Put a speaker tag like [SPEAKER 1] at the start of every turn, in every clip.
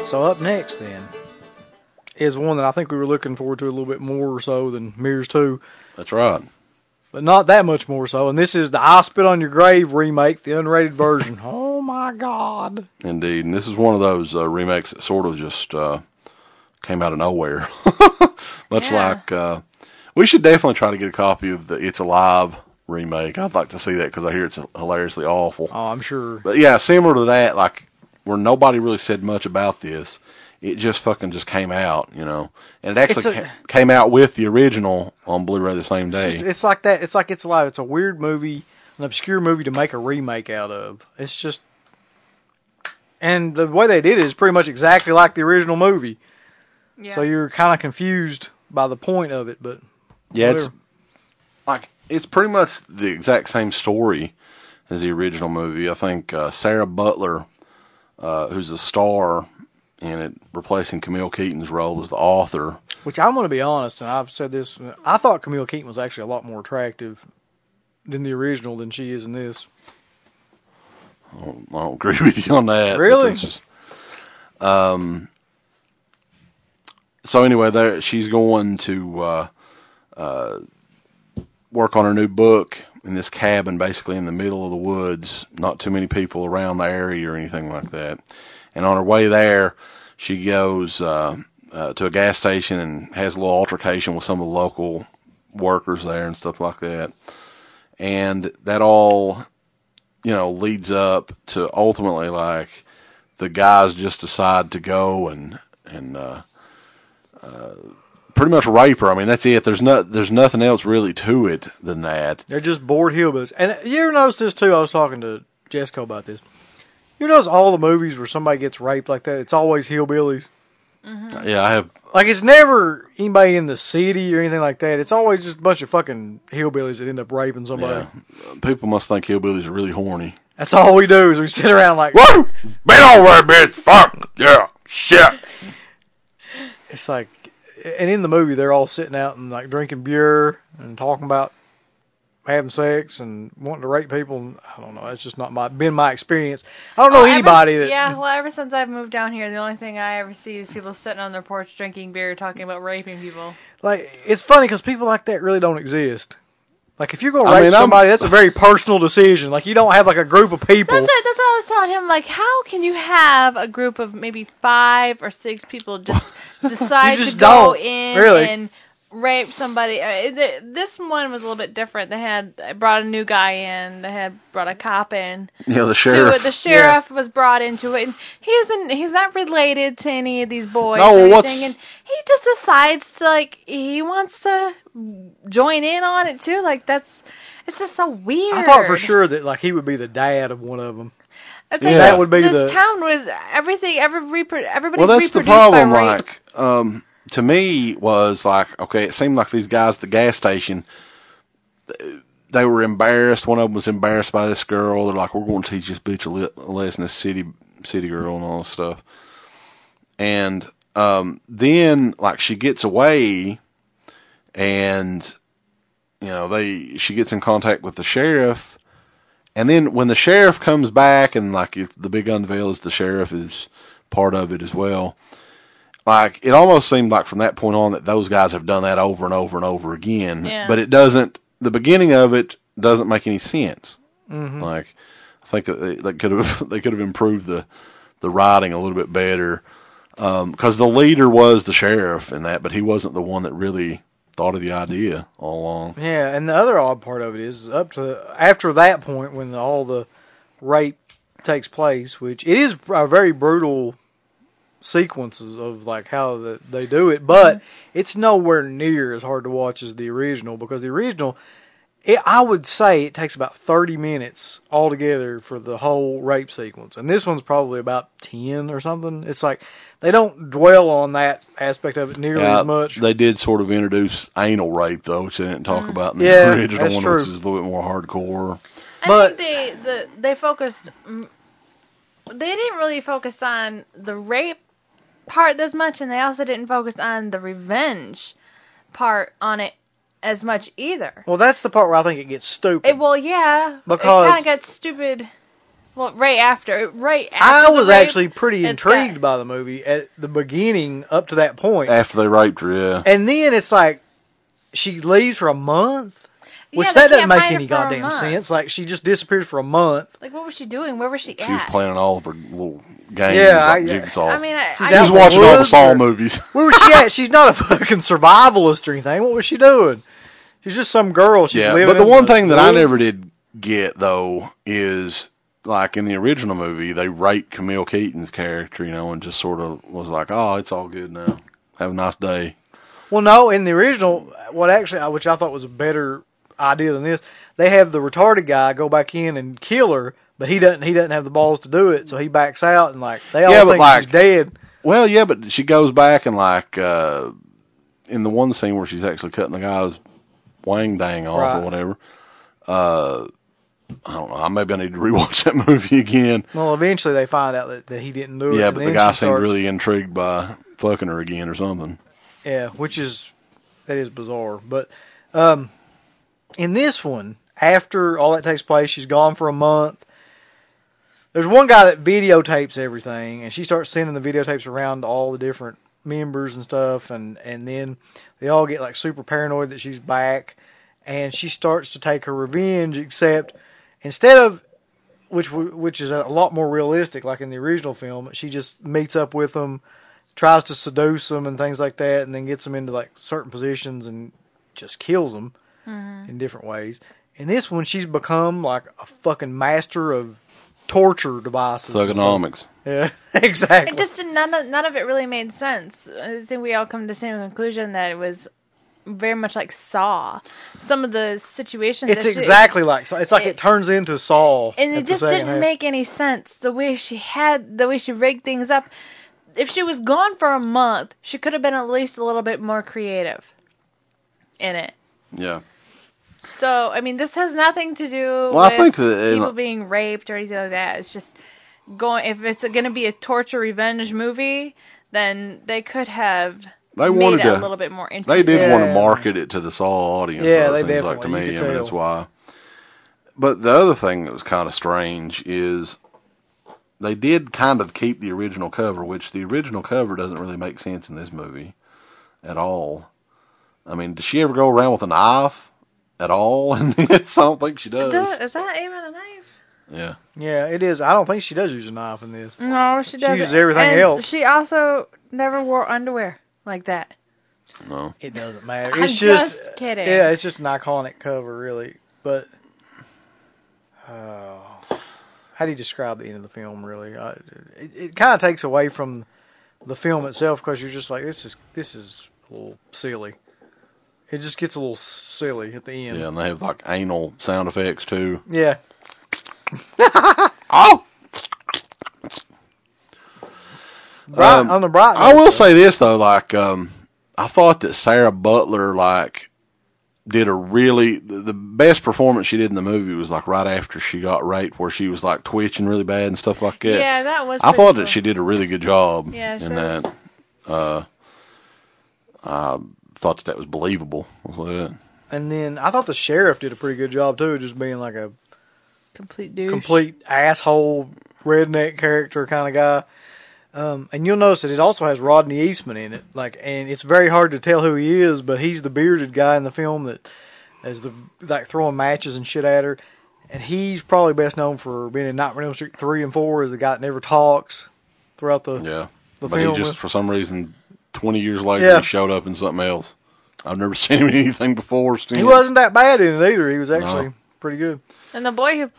[SPEAKER 1] So up next, then, is one that I think we were looking forward to a little bit more or so than Mirrors 2.
[SPEAKER 2] That's right.
[SPEAKER 1] But not that much more so. And this is the I Spit on Your Grave remake, the unrated version. Oh, my God.
[SPEAKER 2] Indeed. And this is one of those remakes that sort of just came out of nowhere. Much like... we should definitely try to get a copy of the It's Alive remake. I'd like to see that because I hear it's hilariously awful.
[SPEAKER 1] Oh, I'm sure.
[SPEAKER 2] But yeah, similar to that, like where nobody really said much about this, it just fucking just came out, you know. And it actually came out with the original on Blu-ray the same day.
[SPEAKER 1] It's like that. It's like It's Alive. It's a weird movie, an obscure movie to make a remake out of. It's just... And the way they did it is pretty much exactly like the original movie. Yeah. So you're kind of confused by the point of it, but...
[SPEAKER 2] Yeah, it's pretty much the exact same story as the original movie. I think Sarah Butler, who's the star in it, replacing Camille Keaton's role as the author.
[SPEAKER 1] Which I'm going to be honest, and I've said this, I thought Camille Keaton was actually a lot more attractive than the original than she is in this.
[SPEAKER 2] I don't agree with you on that.
[SPEAKER 1] Really?
[SPEAKER 2] Just, so anyway, she's going to work on her new book in this cabin basically in the middle of the woods. Not too many people around the area or anything like that. And on her way there, she goes to a gas station and has a little altercation with some of the local workers there and stuff like that. And that all, you know, leads up to ultimately like the guys just decide to go and pretty much rape her. I mean, that's it. There's nothing else really to it than that.
[SPEAKER 1] They're just bored hillbillies. And you ever notice this too? I was talking to Jessica about this. You notice all the movies where somebody gets raped like that, it's always hillbillies.
[SPEAKER 2] Mm-hmm. Yeah, I have.
[SPEAKER 1] Like, it's never anybody in the city or anything like that. It's always just a bunch of fucking hillbillies that end up raping somebody.
[SPEAKER 2] Yeah. People must think hillbillies are really horny.
[SPEAKER 1] That's all we do is we sit around like,
[SPEAKER 2] woo! Been over, bitch! Fuck! Yeah! Shit!
[SPEAKER 1] It's like, and in the movie, they're all sitting out and like drinking beer and talking about having sex and wanting to rape people. And I don't know. That's just not been my experience. I don't know anybody that.
[SPEAKER 3] Yeah, well, ever since I've moved down here, the only thing I ever see is people sitting on their porch drinking beer, talking about raping people.
[SPEAKER 1] Like, it's funny because people like that really don't exist. Like, if you're going to rape somebody, that's a very personal decision. Like, you don't have like a group of people.
[SPEAKER 3] That's what I was telling him. Like, how can you have a group of maybe 5 or 6 people just decide to go in and rape somebody? This one was a little bit different. They brought a new guy in. They had brought a cop in.
[SPEAKER 2] Yeah, the sheriff.
[SPEAKER 3] The sheriff was brought into it. And he's not related to any of these boys.
[SPEAKER 2] No,
[SPEAKER 3] or anything. And he just decides to, like, he wants to join in on it too. Like, it's just so weird.
[SPEAKER 1] I thought for sure that like he would be the dad of one of them.
[SPEAKER 3] It's like that would be this town was everything. Everybody's
[SPEAKER 2] well, that's
[SPEAKER 3] reproduced
[SPEAKER 2] the problem.
[SPEAKER 3] By rape.
[SPEAKER 2] Like, to me, was like, okay, it seemed like these guys at the gas station, they were embarrassed. One of them was embarrassed by this girl. They're like, we're going to teach this bitch a lesson, this city girl and all this stuff. And then, like, she gets away, and, you know, she gets in contact with the sheriff. And then when the sheriff comes back, and, like, the big unveil is the sheriff is part of it as well. Like, it almost seemed like from that point on that those guys have done that over and over and over again.
[SPEAKER 3] Yeah.
[SPEAKER 2] But it doesn't, the beginning of it doesn't make any sense.
[SPEAKER 1] Mm-hmm.
[SPEAKER 2] Like, I think they could have improved the writing a little bit better. Because the leader was the sheriff in that, but he wasn't the one that really thought of the idea all along.
[SPEAKER 1] Yeah, and the other odd part of it is after that point when all the rape takes place, which it is a very brutal sequences of like how they do it, but it's nowhere near as hard to watch as the original, because the original, I would say it takes about 30 minutes altogether for the whole rape sequence, and this one's probably about 10 or something. It's like they don't dwell on that aspect of it nearly as much.
[SPEAKER 2] They did sort of introduce anal rape though, which they didn't talk about in the original one, which is a little bit more hardcore.
[SPEAKER 3] I think they focused. They didn't really focus on the rape part as much, and they also didn't focus on the revenge part on it as much either.
[SPEAKER 1] Well, that's the part where I think it gets stupid.
[SPEAKER 3] Well, yeah,
[SPEAKER 1] because
[SPEAKER 3] it kind of got stupid. Well, right after.
[SPEAKER 1] I was actually pretty intrigued by the movie at the beginning up to that point.
[SPEAKER 2] After they raped her, yeah.
[SPEAKER 1] And then it's like she leaves for a month, which that doesn't make any goddamn sense. Like she just disappeared for a month.
[SPEAKER 3] Like what was she doing? Where was she at?
[SPEAKER 2] She was playing all of her little games, Jigsaw.
[SPEAKER 3] I mean,
[SPEAKER 2] she was watching all the Saw movies.
[SPEAKER 1] Where was she at? She's not a fucking survivalist or anything. What was she doing? She's just some girl. She's living.
[SPEAKER 2] But the one thing that I never did get though is, like in the original movie, they raped Camille Keaton's character, and just sort of was like, "Oh, it's all good now. Have a nice day."
[SPEAKER 1] Well, no, in the original, which I thought was a better idea than this, they have the retarded guy go back in and kill her, but he doesn't have the balls to do it, so he backs out and they all think she's dead.
[SPEAKER 2] Well, yeah, but she goes back and in the one scene where she's actually cutting the guy's wang dang off or whatever. I don't know. Maybe I need to rewatch that movie again.
[SPEAKER 1] Well, eventually they find out that he didn't do it.
[SPEAKER 2] Yeah, but the guy seemed really intrigued by fucking her again or something.
[SPEAKER 1] Yeah, that is bizarre. But in this one, after all that takes place, she's gone for a month. There's one guy that videotapes everything, and she starts sending the videotapes around to all the different members and stuff, and then they all get super paranoid that she's back, and she starts to take her revenge, except instead of, which is a lot more realistic, like in the original film, she just meets up with them, tries to seduce them and things like that, and then gets them into certain positions and just kills them in different ways. In this one, she's become a fucking master of torture devices.
[SPEAKER 2] Thugonomics.
[SPEAKER 1] Yeah, exactly.
[SPEAKER 3] It just none of it really made sense. I think we all come to the same conclusion that it was very much like Saw. Some of the situations.
[SPEAKER 1] It's exactly like Saw. It's like it turns into Saw.
[SPEAKER 3] And it just didn't make any sense. The way she rigged things up. If she was gone for a month, she could have been at least a little bit more creative in it.
[SPEAKER 2] Yeah.
[SPEAKER 3] So, I mean, this has nothing to do with people being raped or anything like that. It's just if it's going to be a torture revenge movie, then they could have made it a little bit more interesting.
[SPEAKER 2] They did want to market it to the Saw audience,
[SPEAKER 1] yeah,
[SPEAKER 2] it seems like to me. I mean, that's why. But the other thing that was kind of strange is they did kind of keep the original cover, which the original cover doesn't really make sense in this movie at all. I mean, does she ever go around with a knife at all? I don't think she does.
[SPEAKER 3] Is that even a knife?
[SPEAKER 2] Yeah.
[SPEAKER 1] Yeah, it is. I don't think she does use a knife in this.
[SPEAKER 3] No, she doesn't.
[SPEAKER 1] She uses everything else.
[SPEAKER 3] She also never wore underwear like that.
[SPEAKER 2] No.
[SPEAKER 1] It doesn't matter.
[SPEAKER 3] It's just kidding.
[SPEAKER 1] Yeah, it's just an iconic cover, really. But how do you describe the end of the film, really? It kind of takes away from the film itself because you're just like, this is a little silly. It just gets a little silly at the end.
[SPEAKER 2] Yeah, and they have anal sound effects too.
[SPEAKER 1] Yeah.
[SPEAKER 2] Oh!
[SPEAKER 1] On the bright.
[SPEAKER 2] I will say this though, I thought that Sarah Butler did the best performance she did in the movie was right after she got raped, where she was twitching really bad and stuff like that.
[SPEAKER 3] Yeah, that was.
[SPEAKER 2] I thought that she did a really good job in that. I thought that was believable.
[SPEAKER 1] And then I thought the sheriff did a pretty good job too, just being a
[SPEAKER 3] complete douche,
[SPEAKER 1] complete asshole, redneck character kind of guy. And you'll notice that it also has Rodney Eastman in it. And it's very hard to tell who he is, but he's the bearded guy in the film that is throwing matches and shit at her. And he's probably best known for being in Nightmare on Elm Street 3 and 4 as the guy that never talks throughout the film.
[SPEAKER 2] But he just, for some reason, 20 years later, he showed up in something else. I've never seen him in anything before.
[SPEAKER 1] He wasn't that bad in it either. He was actually pretty good.
[SPEAKER 3] And the boy who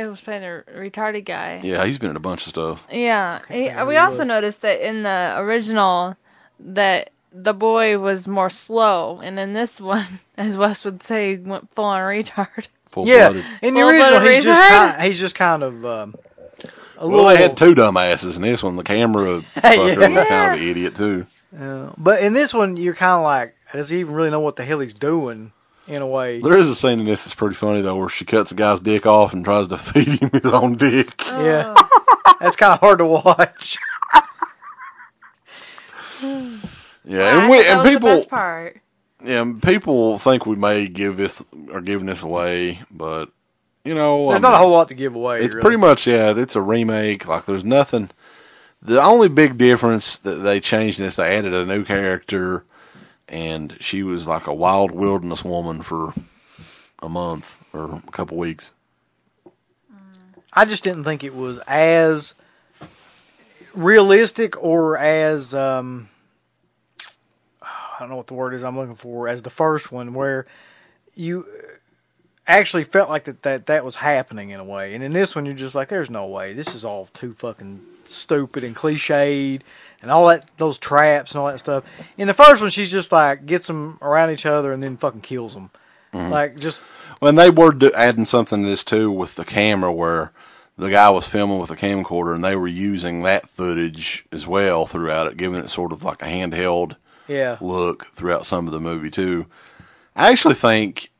[SPEAKER 3] was playing the retarded guy.
[SPEAKER 2] Yeah, he's been in a bunch of stuff.
[SPEAKER 3] Yeah. We also noticed that in the original that the boy was more slow. And in this one, as Wes would say, went full on retard.
[SPEAKER 2] Full-blooded.
[SPEAKER 1] In the original, he's just kind of a little...
[SPEAKER 2] Well, they had two dumbasses in this one. The camera fucker was kind of an idiot, too.
[SPEAKER 1] But in this one, you're kind of like, does he even really know what the hell he's doing, in a way?
[SPEAKER 2] There is a scene in this that's pretty funny, though, where she cuts the guy's dick off and tries to feed him his own dick.
[SPEAKER 1] Yeah. That's kind of hard to watch.
[SPEAKER 2] Yeah,
[SPEAKER 3] and people... the best part.
[SPEAKER 2] Yeah, people think we may giving this away, but you know,
[SPEAKER 1] there's not a whole lot to give away.
[SPEAKER 2] It's
[SPEAKER 1] really.
[SPEAKER 2] pretty much, yeah, it's a remake. Like, there's nothing. The only big difference that they changed is they added a new character, and she was like a wild wilderness woman for a month or a couple weeks.
[SPEAKER 1] I just didn't think it was as realistic or as I don't know what the word is I'm looking for, as the first one, where you actually felt like that was happening in a way. And in this one, you're just like, there's no way. This is all too fucking stupid and cliched and all that, those traps and all that stuff. In the first one, she's just like, gets them around each other and then fucking kills them. Mm-hmm. Like, just...
[SPEAKER 2] Well, they were adding something to this, too, with the camera, where the guy was filming with a camcorder, and they were using that footage as well throughout it, giving it sort of like a handheld look throughout some of the movie, too. I actually think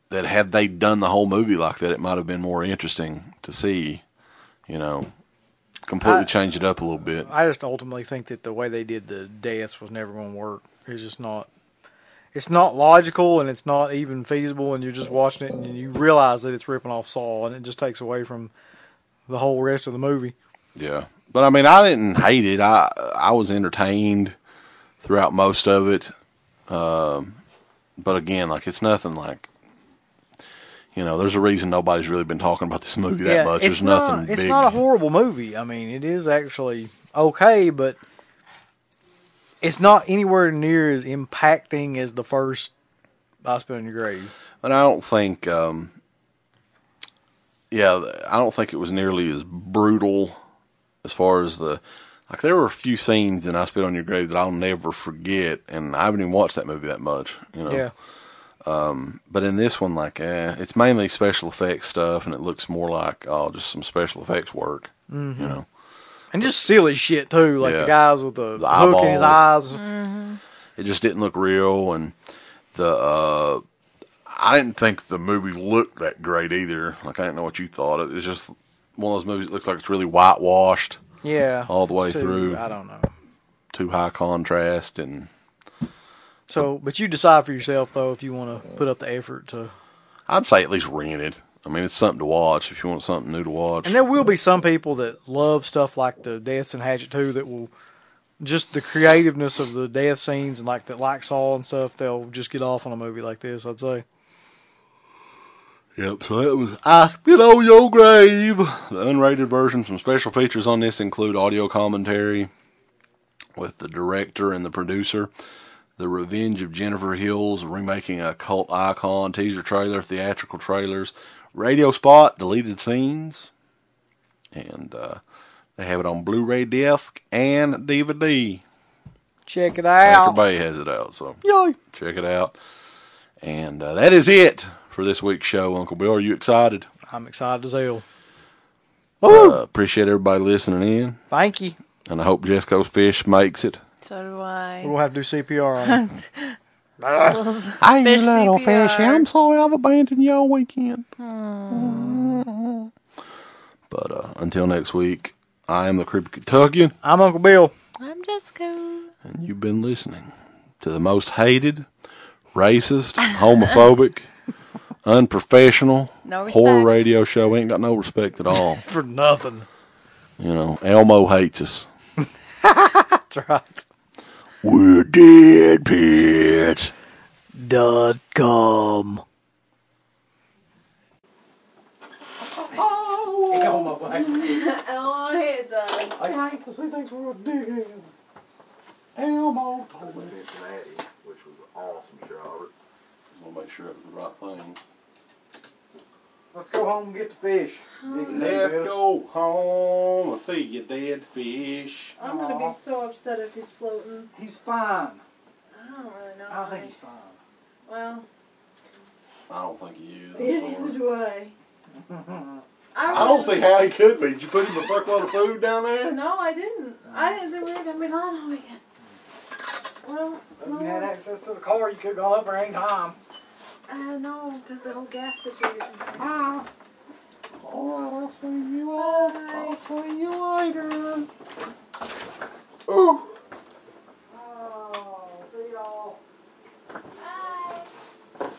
[SPEAKER 2] that had they done the whole movie like that, it might have been more interesting to see, you know, completely change it up a little bit.
[SPEAKER 1] I just ultimately think that the way they did the deaths was never going to work. It's just not... It's not logical, and it's not even feasible, and you're just watching it, and you realize that it's ripping off Saw, and it just takes away from the whole rest of the movie.
[SPEAKER 2] Yeah. But, I mean, I didn't hate it. I was entertained throughout most of it. But, again, like, it's nothing like, you know, there's a reason nobody's really been talking about this movie that much. There's nothing big.
[SPEAKER 1] It's not a horrible movie. I mean, it is actually okay, but... It's not anywhere near as impacting as the first I Spit on Your Grave.
[SPEAKER 2] And I don't think, I don't think it was nearly as brutal as far as like, there were a few scenes in I Spit on Your Grave that I'll never forget, and I haven't even watched that movie that much, you know.
[SPEAKER 1] Yeah.
[SPEAKER 2] But in this one, like, it's mainly special effects stuff, and it looks more like, just some special effects work, you know.
[SPEAKER 1] And just silly shit, too. Like the guys with the hook
[SPEAKER 2] eyeballs.
[SPEAKER 1] in his eyes.
[SPEAKER 3] Mm-hmm.
[SPEAKER 2] It just didn't look real. And I didn't think the movie looked that great either. Like, I didn't know what you thought. It was just one of those movies that looks like it's really whitewashed.
[SPEAKER 1] Yeah.
[SPEAKER 2] All the way through.
[SPEAKER 1] I don't know.
[SPEAKER 2] Too high contrast. And
[SPEAKER 1] but you decide for yourself, though, if you want to put up the effort to...
[SPEAKER 2] I'd say at least rent it. I mean, it's something to watch if you want something new to watch.
[SPEAKER 1] And there will be some people that love stuff like the Deaths in Hatchet 2 that will just the creativeness of the death scenes and like Saw and stuff. They'll just get off on a movie like this, I'd say.
[SPEAKER 2] Yep. So that was I Spit on Your Grave, the unrated version. Some special features on this include audio commentary with the director and the producer. The Revenge of Jennifer Hills, remaking a cult icon, teaser trailer, theatrical trailers, radio spot, deleted scenes, and they have it on Blu-ray disc and DVD.
[SPEAKER 1] Check it out.
[SPEAKER 2] Cracker Bay has it out, so
[SPEAKER 1] yay!
[SPEAKER 2] Check it out. And that is it for this week's show, Uncle Bill. Are you excited?
[SPEAKER 1] I'm excited as hell.
[SPEAKER 2] Appreciate everybody listening in.
[SPEAKER 1] Thank you.
[SPEAKER 2] And I hope Jesco's fish makes it.
[SPEAKER 3] So do I.
[SPEAKER 1] We'll have to do CPR on it.
[SPEAKER 2] Hey, you little fish. I'm sorry I've abandoned you all weekend. But until next week, I am the Creepy Kentuckian.
[SPEAKER 1] I'm Uncle Bill.
[SPEAKER 3] I'm Jessica.
[SPEAKER 2] And you've been listening to the most hated, racist, homophobic, unprofessional horror radio show. We ain't got no respect at all.
[SPEAKER 1] For nothing.
[SPEAKER 2] You know, Elmo hates us.
[SPEAKER 1] That's right.
[SPEAKER 2] We're DEADPIT.com.
[SPEAKER 3] Elmo hates us.
[SPEAKER 1] I hate us. He thinks we're dickheads. Elmo told me this daddy,
[SPEAKER 2] which was an awesome shot. Just want to make sure it was the right thing.
[SPEAKER 1] Let's go home and get the fish.
[SPEAKER 2] Let's go home and feed your dead fish.
[SPEAKER 3] I'm going to be so upset if he's floating.
[SPEAKER 1] He's fine.
[SPEAKER 3] I don't really know.
[SPEAKER 1] I think he's fine.
[SPEAKER 3] Well,
[SPEAKER 2] I don't think he is.
[SPEAKER 3] neither do I.
[SPEAKER 2] I don't see how he could be. Did you put him a fuckload of food down there?
[SPEAKER 3] No, I didn't. I didn't think we were going to be gone all weekend. Well,
[SPEAKER 1] if you had access to the car, you could go up there any time.
[SPEAKER 3] I know, because the whole gas situation.
[SPEAKER 1] Ah. Alright, I'll see you all. I'll see you later.
[SPEAKER 2] Ooh.
[SPEAKER 1] Oh, see y'all.
[SPEAKER 3] Bye.